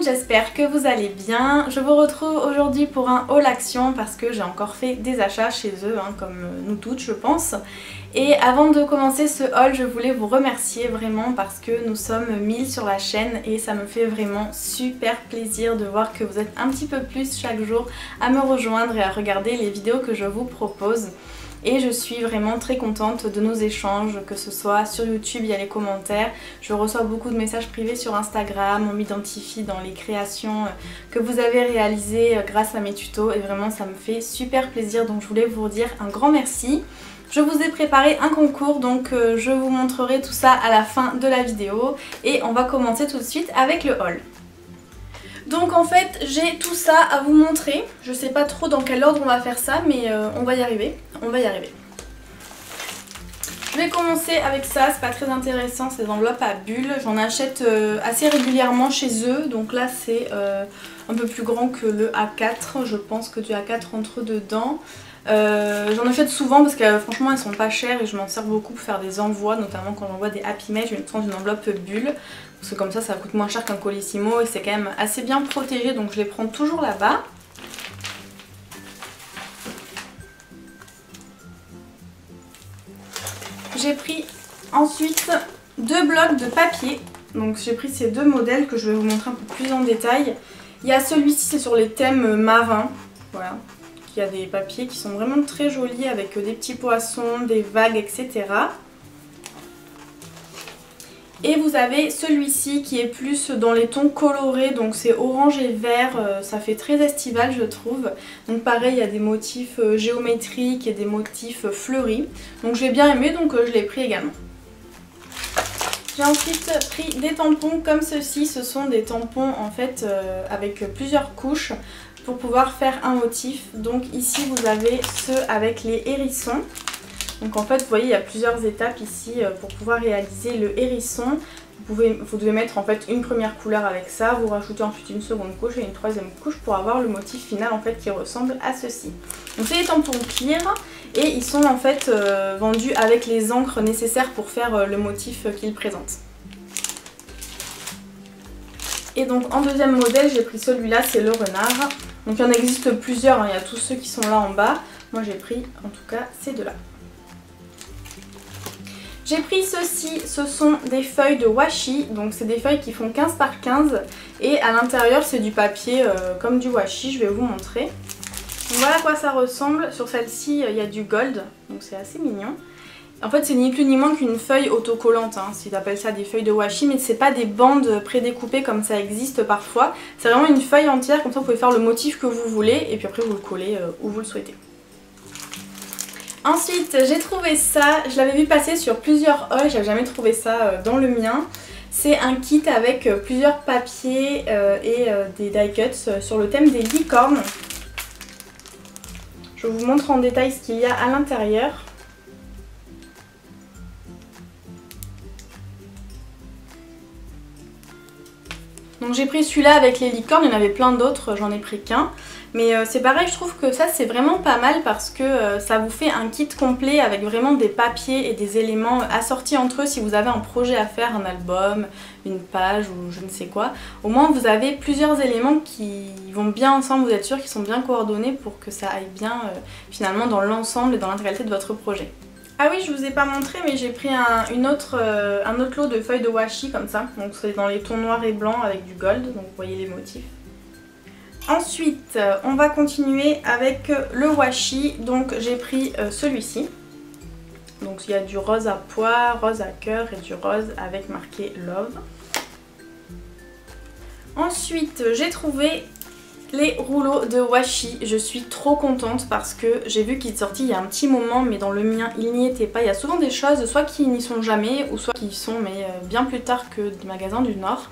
j'espère que vous allez bien. Je vous retrouve aujourd'hui pour un haul action parce que j'ai encore fait des achats chez eux, comme nous toutes je pense. Et avant de commencer ce haul, je voulais vous remercier vraiment parce que nous sommes 1000 sur la chaîne et ça me fait vraiment super plaisir de voir que vous êtes un petit peu plus chaque jour à me rejoindre et à regarder les vidéos que je vous propose. Et je suis vraiment très contente de nos échanges, que ce soit sur YouTube, il y a les commentaires, je reçois beaucoup de messages privés sur Instagram, on m'identifie dans les créations que vous avez réalisées grâce à mes tutos et vraiment ça me fait super plaisir, donc je voulais vous dire un grand merci. Je vous ai préparé un concours, donc je vous montrerai tout ça à la fin de la vidéo et on va commencer tout de suite avec le haul. Donc en fait j'ai tout ça à vous montrer, je sais pas trop dans quel ordre on va faire ça mais on va y arriver, Je vais commencer avec ça, c'est pas très intéressant, ces enveloppes à bulles, j'en achète assez régulièrement chez eux, donc là c'est un peu plus grand que le A4, je pense que du A4 entre dedans. J'en achète souvent parce que franchement elles sont pas chères et je m'en sers beaucoup pour faire des envois, notamment quand j'envoie des Happy Mail, je vais prendre une enveloppe bulle parce que comme ça coûte moins cher qu'un Colissimo et c'est quand même assez bien protégé, donc je les prends toujours là-bas. J'ai pris ensuite deux blocs de papier, donc j'ai pris ces deux modèles que je vais vous montrer un peu plus en détail. Il y a celui-ci, c'est sur les thèmes marins, voilà. Il y a des papiers qui sont vraiment très jolis avec des petits poissons, des vagues, etc. Et vous avez celui-ci qui est plus dans les tons colorés, donc c'est orange et vert, ça fait très estival je trouve. Donc pareil, il y a des motifs géométriques et des motifs fleuris. Donc j'ai bien aimé, donc je l'ai pris également. J'ai ensuite pris des tampons comme ceci, ce sont des tampons en fait avec plusieurs couches pour pouvoir faire un motif. Donc ici vous avez ceux avec les hérissons. Donc en fait vous voyez il y a plusieurs étapes ici pour pouvoir réaliser le hérisson. Vous devez mettre en fait une première couleur avec ça, vous rajoutez ensuite une seconde couche et une troisième couche pour avoir le motif final en fait qui ressemble à ceci. Donc c'est des tampons clear et ils sont en fait vendus avec les encres nécessaires pour faire le motif qu'ils présentent. Et donc en deuxième modèle j'ai pris celui-là, c'est le renard. Donc il y en existe plusieurs, il y a tous ceux qui sont là en bas. Moi j'ai pris en tout cas ces deux-là. J'ai pris ceci, ce sont des feuilles de washi, donc c'est des feuilles qui font 15 par 15 et à l'intérieur c'est du papier comme du washi, je vais vous montrer. Donc voilà à quoi ça ressemble, sur celle-ci il y a du gold, donc c'est assez mignon. En fait c'est ni plus ni moins qu'une feuille autocollante, si tu appelles ça des feuilles de washi, mais c'est pas des bandes prédécoupées comme ça existe parfois. C'est vraiment une feuille entière, comme ça vous pouvez faire le motif que vous voulez et puis après vous le collez où vous le souhaitez. Ensuite j'ai trouvé ça, je l'avais vu passer sur plusieurs hauls, j'avais jamais trouvé ça dans le mien. C'est un kit avec plusieurs papiers et des die cuts sur le thème des licornes. Je vous montre en détail ce qu'il y a à l'intérieur. Donc j'ai pris celui-là avec les licornes, il y en avait plein d'autres, j'en ai pris qu'un. Mais c'est pareil, je trouve que ça c'est vraiment pas mal parce que ça vous fait un kit complet avec vraiment des papiers et des éléments assortis entre eux si vous avez un projet à faire, un album, une page ou je ne sais quoi. Au moins vous avez plusieurs éléments qui vont bien ensemble, vous êtes sûr qu'ils sont bien coordonnés pour que ça aille bien finalement dans l'ensemble et dans l'intégralité de votre projet. Ah oui, je vous ai pas montré mais j'ai pris un autre lot de feuilles de washi comme ça. Donc c'est dans les tons noirs et blancs avec du gold, donc vous voyez les motifs. Ensuite, on va continuer avec le washi, donc j'ai pris celui-ci. Donc il y a du rose à pois, rose à cœur et du rose avec marqué love. Ensuite, j'ai trouvé les rouleaux de washi. Je suis trop contente parce que j'ai vu qu'ils étaient sortis il y a un petit moment, mais dans le mien, ils n'y étaient pas. Il y a souvent des choses, soit qui n'y sont jamais, ou soit qui y sont, mais bien plus tard que des magasins du Nord.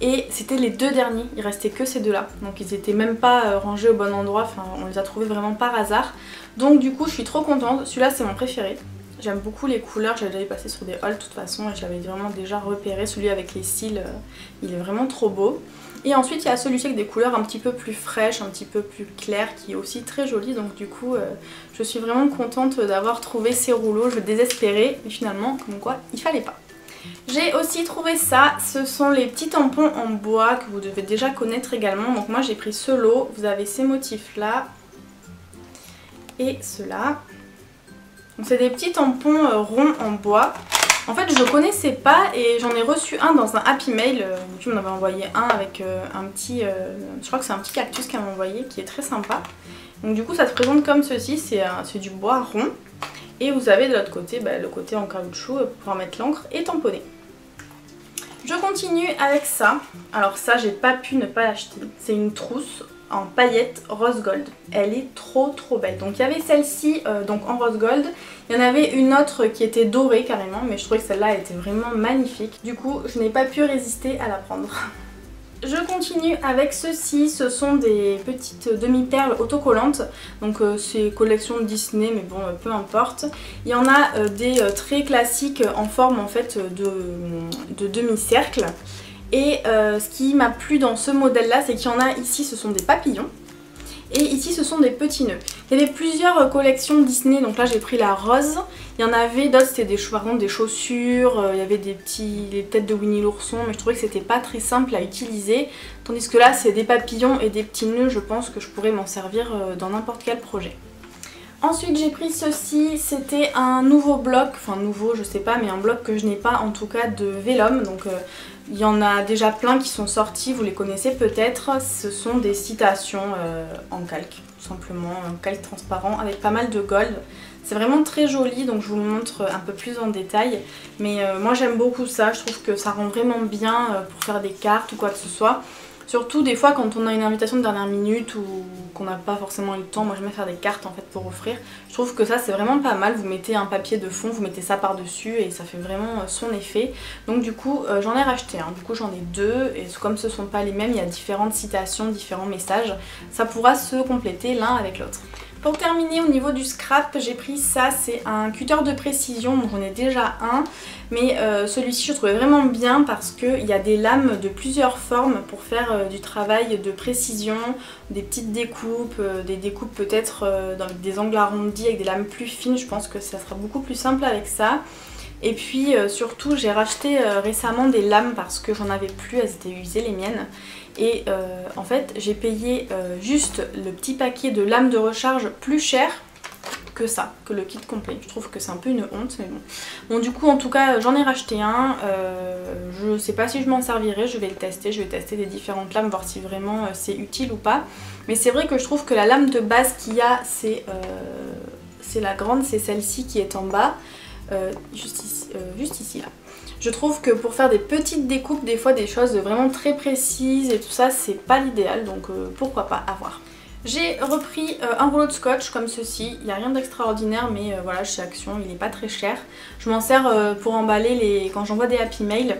Et c'était les deux derniers, il restait que ces deux-là. Donc ils étaient même pas rangés au bon endroit, enfin on les a trouvés vraiment par hasard. Donc du coup je suis trop contente, celui-là c'est mon préféré. J'aime beaucoup les couleurs, j'avais déjà passé sur des hauls de toute façon et je l'avais vraiment déjà repéré. Celui avec les cils, il est vraiment trop beau. Et ensuite il y a celui-ci avec des couleurs un petit peu plus fraîches, un petit peu plus claires, qui est aussi très joli. Donc du coup je suis vraiment contente d'avoir trouvé ces rouleaux, je désespérais, mais finalement comme quoi il fallait pas. J'ai aussi trouvé ça, ce sont les petits tampons en bois que vous devez déjà connaître également. Donc moi j'ai pris ce lot, vous avez ces motifs là et ceux-là. Donc c'est des petits tampons ronds en bois. En fait je ne connaissais pas et j'en ai reçu un dans un Happy Mail. YouTube m'en avait envoyé un avec un petit, je crois que c'est un petit cactus qu'elle m'a envoyé qui est très sympa. Donc du coup ça se présente comme ceci, c'est du bois rond. Et vous avez de l'autre côté, le côté en caoutchouc pour pouvoir mettre l'encre et tamponner. Je continue avec ça. Alors ça j'ai pas pu ne pas l'acheter. C'est une trousse en paillettes rose gold. Elle est trop belle. Donc il y avait celle-ci donc en rose gold. Il y en avait une autre qui était dorée carrément. Mais je trouvais que celle-là était vraiment magnifique. Du coup je n'ai pas pu résister à la prendre. Je continue avec ceci, ce sont des petites demi-perles autocollantes, donc c'est collection Disney mais bon peu importe. Il y en a des très classiques en forme en fait de demi-cercle et ce qui m'a plu dans ce modèle là c'est qu'il y en a ici ce sont des papillons. Et ici ce sont des petits nœuds. Il y avait plusieurs collections Disney, donc là j'ai pris la rose. Il y en avait d'autres, c'était des chaussures, il y avait les têtes de Winnie l'ourson, mais je trouvais que c'était pas très simple à utiliser. Tandis que là c'est des papillons et des petits nœuds, je pense que je pourrais m'en servir dans n'importe quel projet. Ensuite j'ai pris ceci, c'était un nouveau bloc, enfin nouveau je sais pas, mais un bloc que je n'ai pas en tout cas de Vellum. Donc il y en a déjà plein qui sont sortis, vous les connaissez peut-être. Ce sont des citations en calque, tout simplement, un calque transparent avec pas mal de gold. C'est vraiment très joli, donc je vous le montre un peu plus en détail. Mais moi j'aime beaucoup ça, je trouve que ça rend vraiment bien pour faire des cartes ou quoi que ce soit. Surtout des fois quand on a une invitation de dernière minute ou qu'on n'a pas forcément eu le temps, moi j'aime bien faire des cartes en fait pour offrir. Je trouve que ça c'est vraiment pas mal, vous mettez un papier de fond, vous mettez ça par dessus et ça fait vraiment son effet. Donc du coup j'en ai racheté un, du coup j'en ai deux et comme ce sont pas les mêmes, il y a différentes citations, différents messages, ça pourra se compléter l'un avec l'autre. Pour terminer au niveau du scrap, j'ai pris ça, c'est un cutter de précision, donc j'en ai déjà un. Mais celui-ci je trouvais vraiment bien parce qu'il y a des lames de plusieurs formes pour faire du travail de précision, des petites découpes, des découpes peut-être avec des angles arrondis avec des lames plus fines. Je pense que ça sera beaucoup plus simple avec ça. Et puis surtout j'ai racheté récemment des lames parce que j'en avais plus, elles étaient usées les miennes. Et en fait j'ai payé juste le petit paquet de lames de recharge plus cher que ça, que le kit complet. Je trouve que c'est un peu une honte mais bon. Bon du coup en tout cas j'en ai racheté un, je sais pas si je m'en servirai, je vais le tester, je vais tester les différentes lames, voir si vraiment c'est utile ou pas. Mais c'est vrai que je trouve que la lame de base qu'il y a c'est la grande, c'est celle-ci qui est en bas. Juste ici là. Je trouve que pour faire des petites découpes, des fois des choses vraiment très précises et tout ça, c'est pas l'idéal, donc pourquoi pas, à voir. J'ai repris un rouleau de scotch comme ceci, il n'y a rien d'extraordinaire mais voilà, chez Action il n'est pas très cher. Je m'en sers pour emballer quand j'envoie des Happy Mail.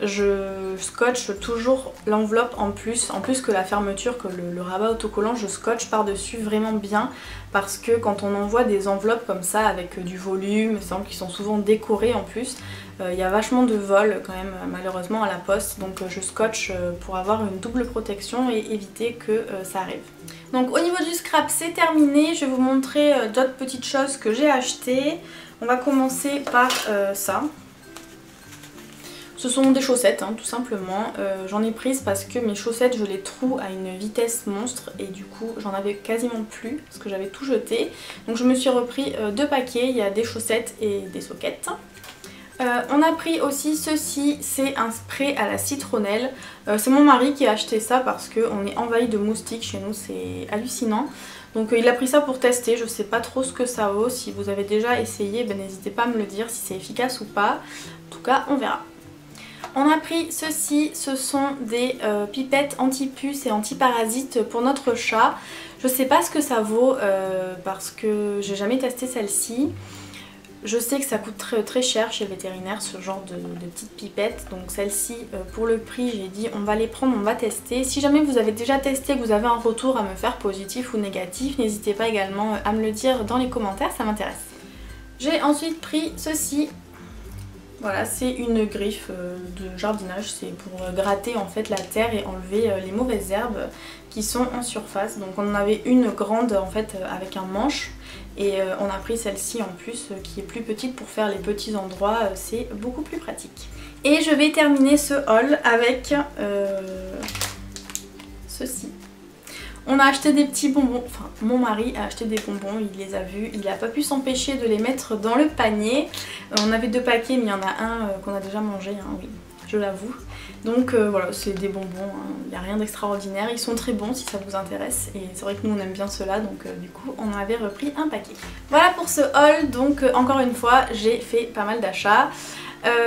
Je scotche toujours l'enveloppe en plus que la fermeture, que le rabat autocollant, je scotche par dessus vraiment bien parce que quand on envoie des enveloppes comme ça avec du volume, qui sont souvent décorées en plus, il y a vachement de vol quand même malheureusement à la poste, donc je scotche pour avoir une double protection et éviter que ça arrive. Donc au niveau du scrap c'est terminé, je vais vous montrer d'autres petites choses que j'ai achetées. On va commencer par ça. Ce sont des chaussettes hein, tout simplement, j'en ai prises parce que mes chaussettes je les troue à une vitesse monstre et du coup j'en avais quasiment plus parce que j'avais tout jeté. Donc je me suis repris deux paquets, il y a des chaussettes et des soquettes. On a pris aussi ceci, c'est un spray à la citronnelle. C'est mon mari qui a acheté ça parce qu'on est envahi de moustiques chez nous, c'est hallucinant. Donc il a pris ça pour tester, je sais pas trop ce que ça vaut. Si vous avez déjà essayé, n'hésitez pas à me le dire si c'est efficace ou pas. En tout cas on verra. On a pris ceci, ce sont des pipettes anti-puces et anti-parasites pour notre chat. Je sais pas ce que ça vaut parce que j'ai jamais testé celle-ci. Je sais que ça coûte très cher chez le vétérinaire ce genre de petites pipettes. Donc celle-ci pour le prix j'ai dit on va les prendre, on va tester. Si jamais vous avez déjà testé, que vous avez un retour à me faire positif ou négatif, n'hésitez pas également à me le dire dans les commentaires, ça m'intéresse. J'ai ensuite pris ceci. Voilà, c'est une griffe de jardinage, c'est pour gratter en fait la terre et enlever les mauvaises herbes qui sont en surface. Donc on en avait une grande en fait avec un manche et on a pris celle-ci en plus qui est plus petite pour faire les petits endroits, c'est beaucoup plus pratique. Et je vais terminer ce haul avec ceci. On a acheté des petits bonbons, enfin mon mari a acheté des bonbons, il les a vus, il n'a pas pu s'empêcher de les mettre dans le panier. On avait 2 paquets mais il y en a un qu'on a déjà mangé, hein, oui, je l'avoue. Donc voilà, c'est des bonbons, il n'y a rien d'extraordinaire, ils sont très bons si ça vous intéresse. Et c'est vrai que nous on aime bien ceux-là, donc du coup on avait repris un paquet. Voilà pour ce haul, donc encore une fois j'ai fait pas mal d'achats.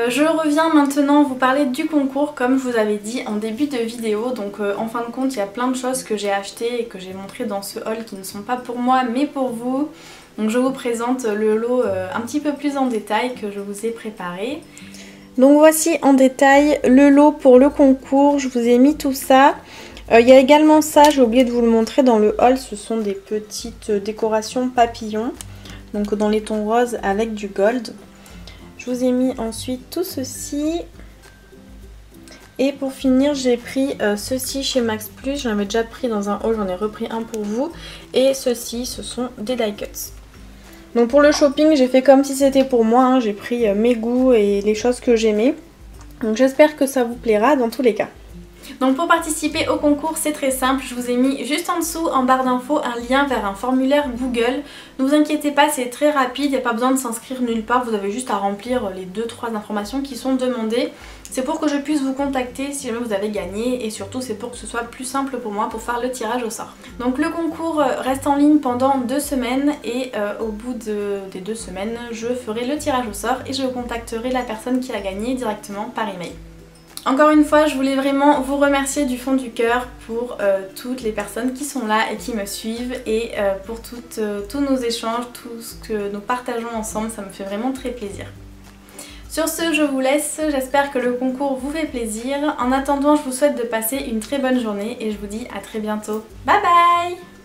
Je reviens maintenant vous parler du concours comme je vous avais dit en début de vidéo. Donc en fin de compte il y a plein de choses que j'ai achetées et que j'ai montrées dans ce haul qui ne sont pas pour moi mais pour vous. Donc je vous présente le lot un petit peu plus en détail que je vous ai préparé. Donc voici en détail le lot pour le concours, je vous ai mis tout ça. Il y a également ça, j'ai oublié de vous le montrer dans le haul, ce sont des petites décorations papillons. Donc dans les tons roses avec du gold. Je vous ai mis ensuite tout ceci. Et pour finir j'ai pris ceci chez Max Plus. J'en avais déjà pris dans un haul, j'en ai repris un pour vous. Et ceci ce sont des die cuts. Donc pour le shopping j'ai fait comme si c'était pour moi, hein. J'ai pris mes goûts et les choses que j'aimais. Donc j'espère que ça vous plaira dans tous les cas. Donc pour participer au concours c'est très simple, je vous ai mis juste en dessous en barre d'infos un lien vers un formulaire Google. Ne vous inquiétez pas, c'est très rapide, il n'y a pas besoin de s'inscrire nulle part, vous avez juste à remplir les 2-3 informations qui sont demandées. C'est pour que je puisse vous contacter si jamais vous avez gagné et surtout c'est pour que ce soit plus simple pour moi pour faire le tirage au sort. Donc le concours reste en ligne pendant 2 semaines et au bout des 2 semaines je ferai le tirage au sort et je contacterai la personne qui a gagné directement par email. Encore une fois, je voulais vraiment vous remercier du fond du cœur pour toutes les personnes qui sont là et qui me suivent et pour tous nos échanges, tout ce que nous partageons ensemble, ça me fait vraiment très plaisir. Sur ce, je vous laisse, j'espère que le concours vous fait plaisir. En attendant, je vous souhaite de passer une très bonne journée et je vous dis à très bientôt. Bye bye!